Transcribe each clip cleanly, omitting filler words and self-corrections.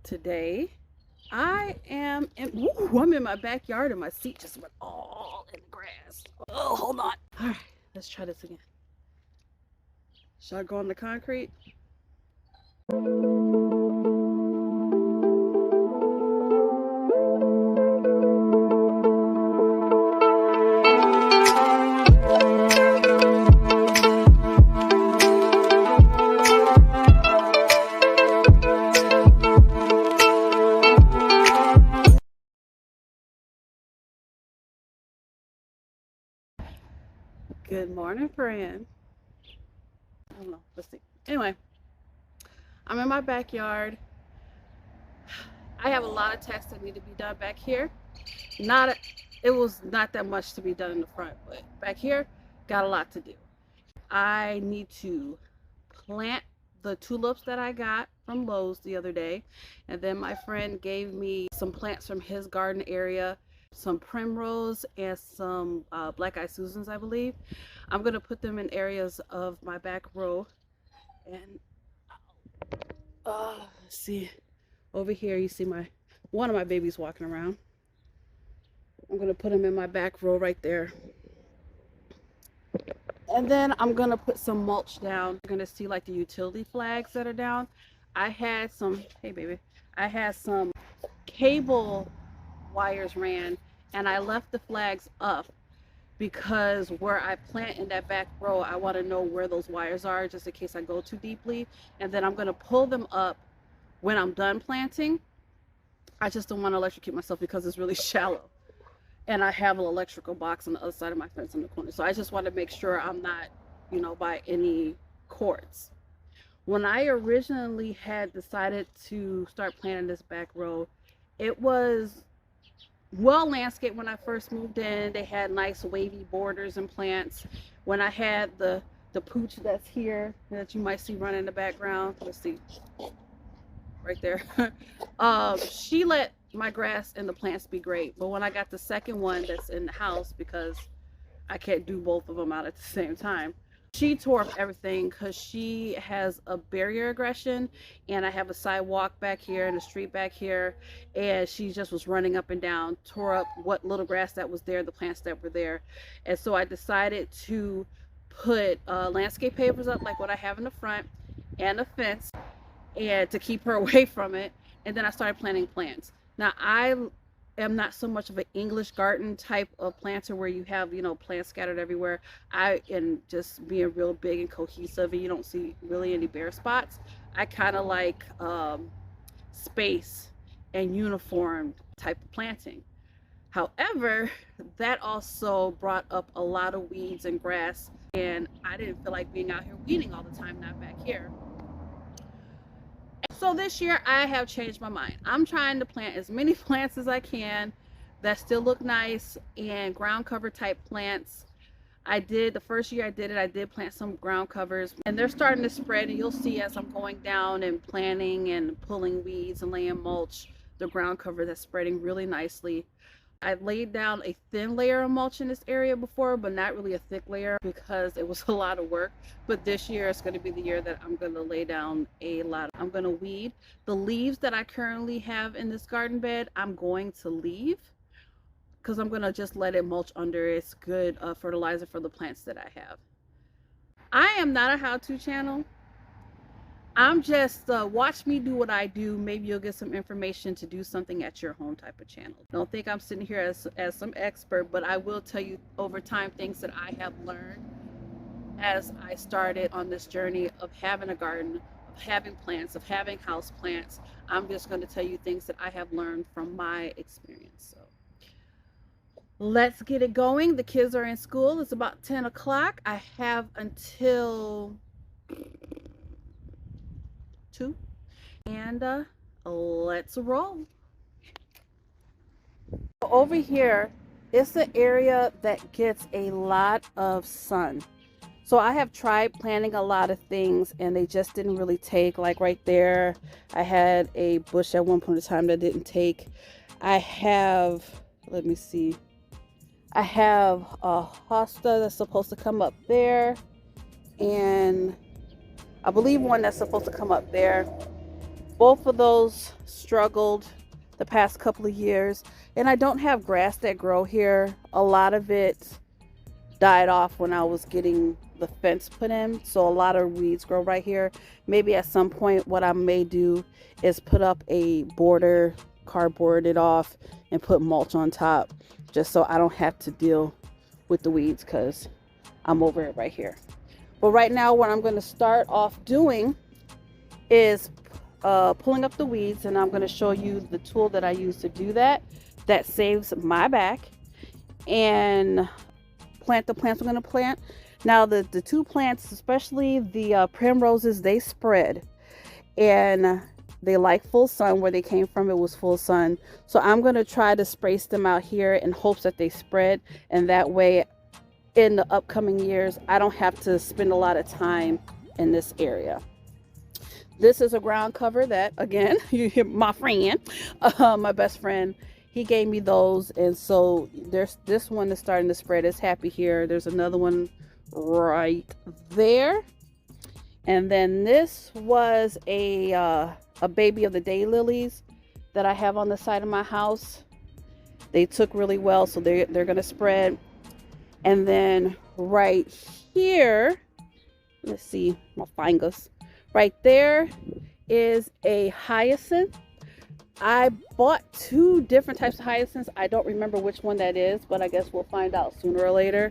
Today I'm in my backyard and my seat just went all in the grass. Oh, hold on. All right, let's try this again. Should I go on the concrete? Good morning, friend. I don't know. Let's see. Anyway, I'm in my backyard. I have a lot of tasks that need to be done back here. Not a, it was not that much to be done in the front, but back here, got a lot to do. I need to plant the tulips that I got from Lowe's the other day. And then my friend gave me some plants from his garden area, some primrose and some black eyed Susans, I believe. I'm going to put them in areas of my back row. And let's see, over here you see one of my babies walking around. I'm going to put them in my back row right there. And then I'm gonna put some mulch down. You're gonna see like the utility flags that are down. I had some, hey baby, I had some cable wires ran and I left the flags up because where I plant in that back row, I want to know where those wires are just in case I go too deeply. And then I'm gonna pull them up when I'm done planting. I just don't want to electrocute myself because it's really shallow. And I have an electrical box on the other side of my fence in the corner. So I just want to make sure I'm not, by any cords. When I originally had decided to start planting this back row, it was well landscaped when I first moved in. They had nice wavy borders and plants. When I had the pooch that's here that you might see running in the background, let's see, right there. She let my grass and the plants be great, but when I got the second one that's in the house, because I can't do both of them out at the same time, she tore up everything because she has a barrier aggression, and I have a sidewalk back here and a street back here, and she just was running up and down, tore up what little grass that was there, the plants that were there. And so I decided to put landscape pavers up like what I have in the front and a fence, and to keep her away from it. And then I started planting plants. Now I am not so much of an English garden type of planter where you have, plants scattered everywhere. I am just being real big and cohesive and you don't see really any bare spots. I kind of like space and uniform type of planting. However, that also brought up a lot of weeds and grass, and I didn't feel like being out here weeding all the time, not back here. So this year I have changed my mind. I'm trying to plant as many plants as I can that still look nice and ground cover type plants. The first year I did plant some ground covers, and they're starting to spread, and you'll see as I'm going down and planting and pulling weeds and laying mulch, the ground cover that's spreading really nicely. I laid down a thin layer of mulch in this area before, but not really a thick layer because it was a lot of work. But this year is going to be the year that I'm going to lay down a lot. I'm going to weed. The leaves that I currently have in this garden bed, I'm going to leave because I'm going to just let it mulch under. It's good fertilizer for the plants that I have. I am not a how-to channel. I'm just watch me do what I do. Maybe you'll get some information to do something at your home type of channel. Don't think I'm sitting here as some expert, but I will tell you over time things that I have learned as I started on this journey of having a garden, of having plants, of having house plants. I'm just going to tell you things that I have learned from my experience. So let's get it going. The kids are in school. It's about 10 o'clock. I have until 2, and let's roll. Over here, it's the area that gets a lot of sun. So I have tried planting a lot of things and they just didn't really take. Like right there, I had a bush at one point in time that didn't take. I have, let me see, I have a hosta that's supposed to come up there, and I believe one that's supposed to come up there. Both of those struggled the past couple of years, and I don't have grass that grow here. A lot of it died off when I was getting the fence put in, so a lot of weeds grow right here. Maybe at some point what I may do is put up a border, cardboard it off, and put mulch on top, just so I don't have to deal with the weeds, because I'm over it right here. But right now what I'm going to start off doing is pulling up the weeds, and I'm going to show you the tool that I use to do that, that saves my back, and plant the plants I'm going to plant. Now the two plants, especially the primroses, they spread, and they like full sun. Where they came from, it was full sun, so I'm going to try to space them out here in hopes that they spread, and that way in the upcoming years I don't have to spend a lot of time in this area. This is a ground cover that, again, you hear my friend, my best friend, he gave me those, and so there's this one that's starting to spread. It's happy here. There's another one right there, and then this was a baby of the daylilies that I have on the side of my house. They took really well, so they're gonna spread. And then right here, let's see, my fingers. Right there is a hyacinth. I bought two different types of hyacinths. I don't remember which one that is, but I guess we'll find out sooner or later.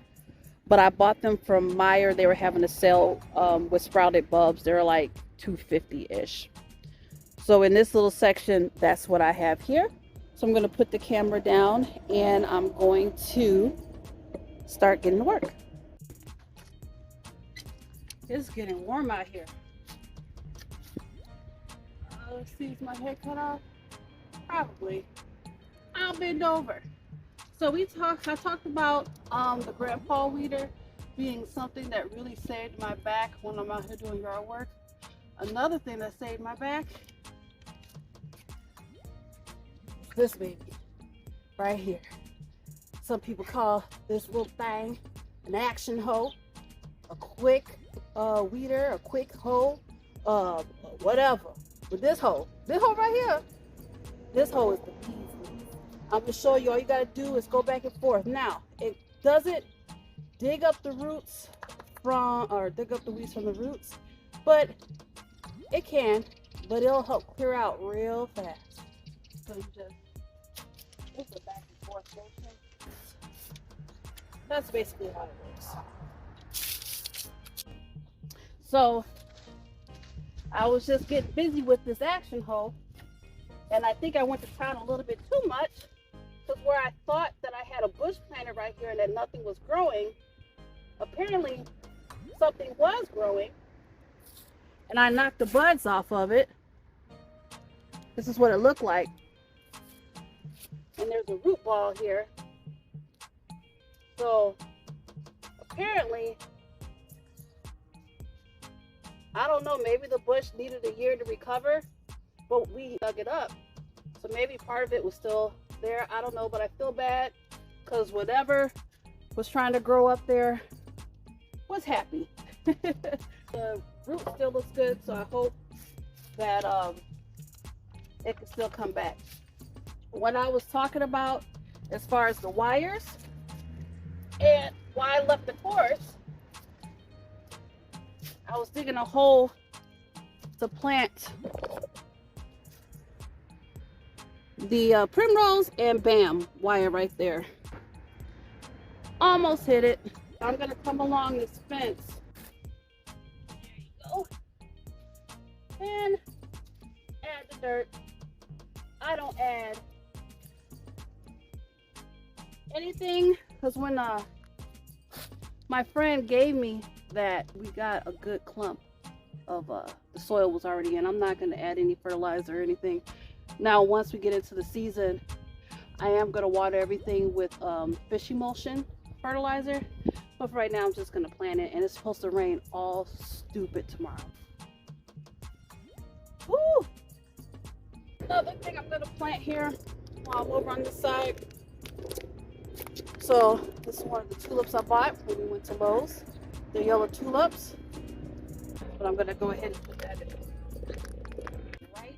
But I bought them from Meyer. They were having a sale with sprouted bulbs. They're like $2.50-ish. So in this little section, that's what I have here. So I'm going to put the camera down, and I'm going to start getting to work. It's getting warm out here. Let's see, is my head cut off? Probably. I'll bend over. So I talked about the grandpa weeder being something that really saved my back when I'm out here doing yard work. Another thing that saved my back is this baby right here. Some people call this little thing an action hoe, a quick weeder, a quick hoe, whatever. But this hoe right here, this hoe is the bee's knees. I'm gonna show you. All you gotta do is go back and forth. Now, it doesn't dig up the roots dig up the weeds from the roots, but it can. But it'll help clear out real fast. So you just move it back and forth motion. That's basically how it works. So I was just getting busy with this action hoe, and I think I went to town a little bit too much, because where I thought that I had a bush planted right here and that nothing was growing, apparently something was growing, and I knocked the buds off of it. This is what it looked like, and there's a root ball here. So apparently, I don't know, maybe the bush needed a year to recover, but we dug it up. So maybe part of it was still there. I don't know, but I feel bad because whatever was trying to grow up there was happy. The root still looks good, so I hope that it can still come back. What I was talking about as far as the wires and why I left the course, I was digging a hole to plant the primrose, and bam, wire right there. Almost hit it. I'm gonna come along this fence. There you go. And add the dirt. I don't add anything, because when my friend gave me that, we got a good clump of the soil was already in. I'm not going to add any fertilizer or anything. Now once we get into the season, I am going to water everything with fish emulsion fertilizer, but for right now I'm just going to plant it, and it's supposed to rain all stupid tomorrow. Woo! Another thing I'm going to plant here while I'm over on this side. So this is one of the tulips I bought when we went to Lowe's. The yellow tulips. But I'm going to go ahead and put that in right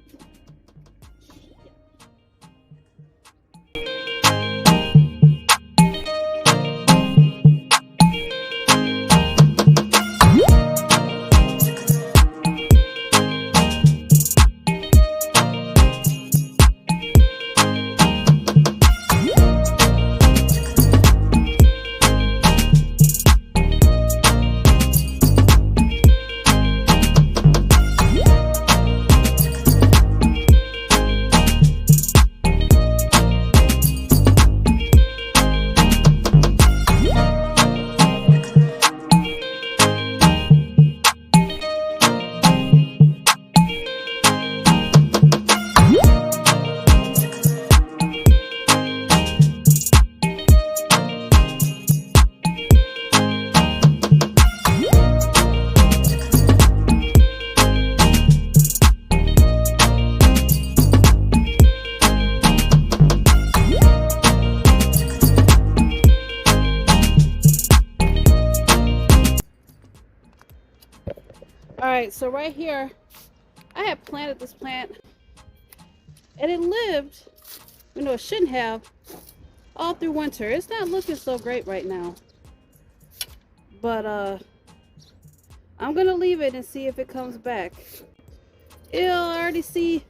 right, so right here, I had planted this plant and it lived, you know, it shouldn't have, all through winter. It's not looking so great right now. But I'm gonna leave it and see if it comes back. Ew, I already see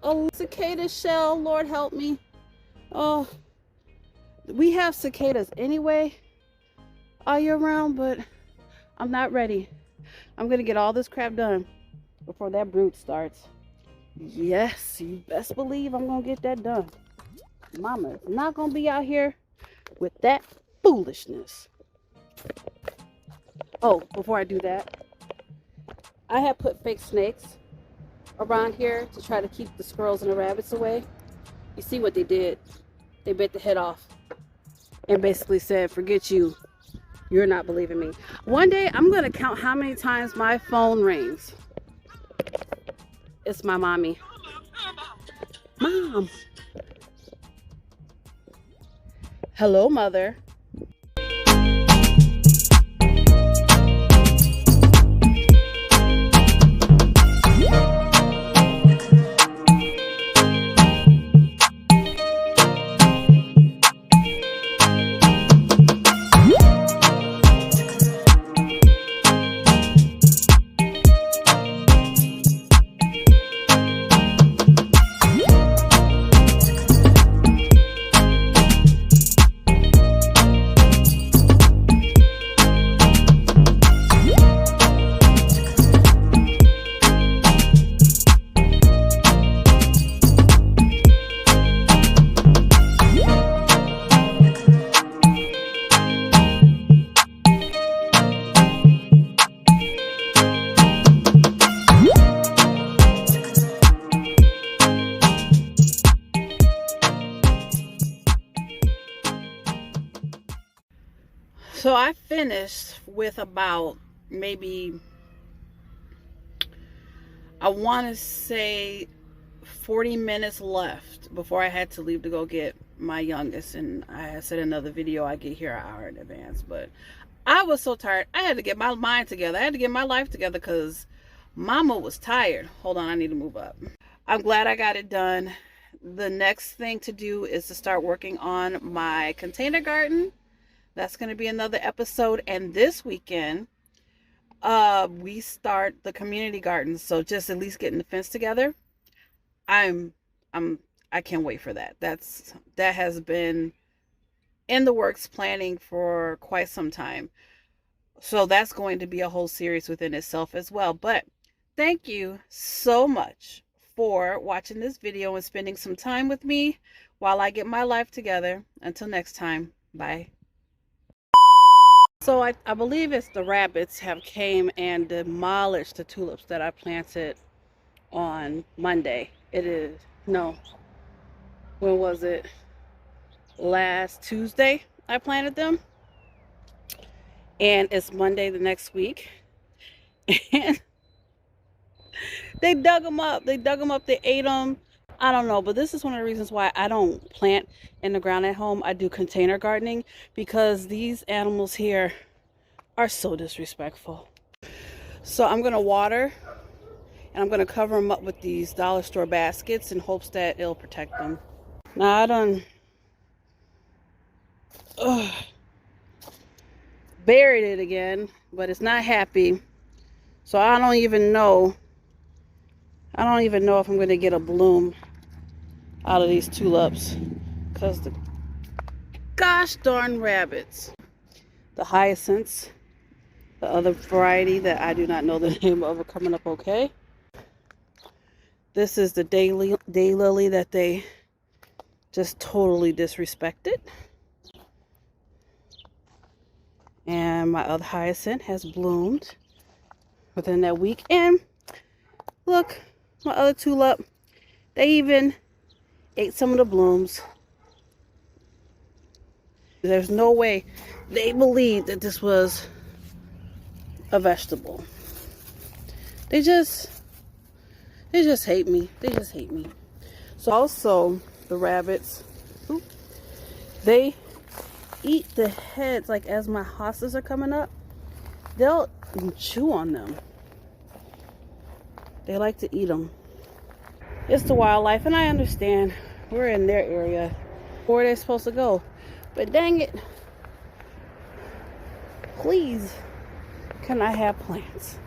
a cicada shell. Lord help me. Oh, we have cicadas anyway all year round, but I'm not ready. I'm gonna get all this crap done before that brood starts. Yes, you best believe I'm gonna get that done. Mama is not gonna be out here with that foolishness. Oh, before I do that, I have put fake snakes around here to try to keep the squirrels and the rabbits away. You see what they did? They bit the head off and basically said, forget you. You're not believing me. One day I'm gonna count how many times my phone rings. It's my mommy. Mom. Hello, mother. So I finished with about maybe, I want to say 40 minutes left before I had to leave to go get my youngest. And I said in another video I get here an hour in advance, but I was so tired. I had to get my mind together. I had to get my life together because mama was tired. Hold on, I need to move up. I'm glad I got it done. The next thing to do is to start working on my container garden. That's going to be another episode. And this weekend, we start the community garden. So just at least getting the fence together. I can't wait for that. That has been in the works, planning for quite some time. So that's going to be a whole series within itself as well. But thank you so much for watching this video and spending some time with me while I get my life together. Until next time, bye. So I believe it's the rabbits have came and demolished the tulips that I planted on Monday. It is, no, when was it? Last Tuesday I planted them. And it's Monday the next week. And they dug them up. They ate them. I don't know, but this is one of the reasons why I don't plant in the ground at home. I do container gardening because these animals here are so disrespectful. So I'm going to water and I'm going to cover them up with these dollar store baskets in hopes that it'll protect them. Now I done buried it again, but it's not happy. So I don't even know if I'm going to get a bloom out of these tulips because the gosh darn rabbits. The hyacinths, the other variety that I do not know the name of, are coming up okay. This is the daylily that they just totally disrespected. And my other hyacinth has bloomed within that week. And look, my other tulip, they even ate some of the blooms. There's no way they believed that this was a vegetable. They just hate me. They just hate me. So also the rabbits, they eat the heads. Like as my hostas are coming up, they'll chew on them. They like to eat them. It's the wildlife, and I understand. We're in their area. Where are they supposed to go? But dang it. Please, can I have plants?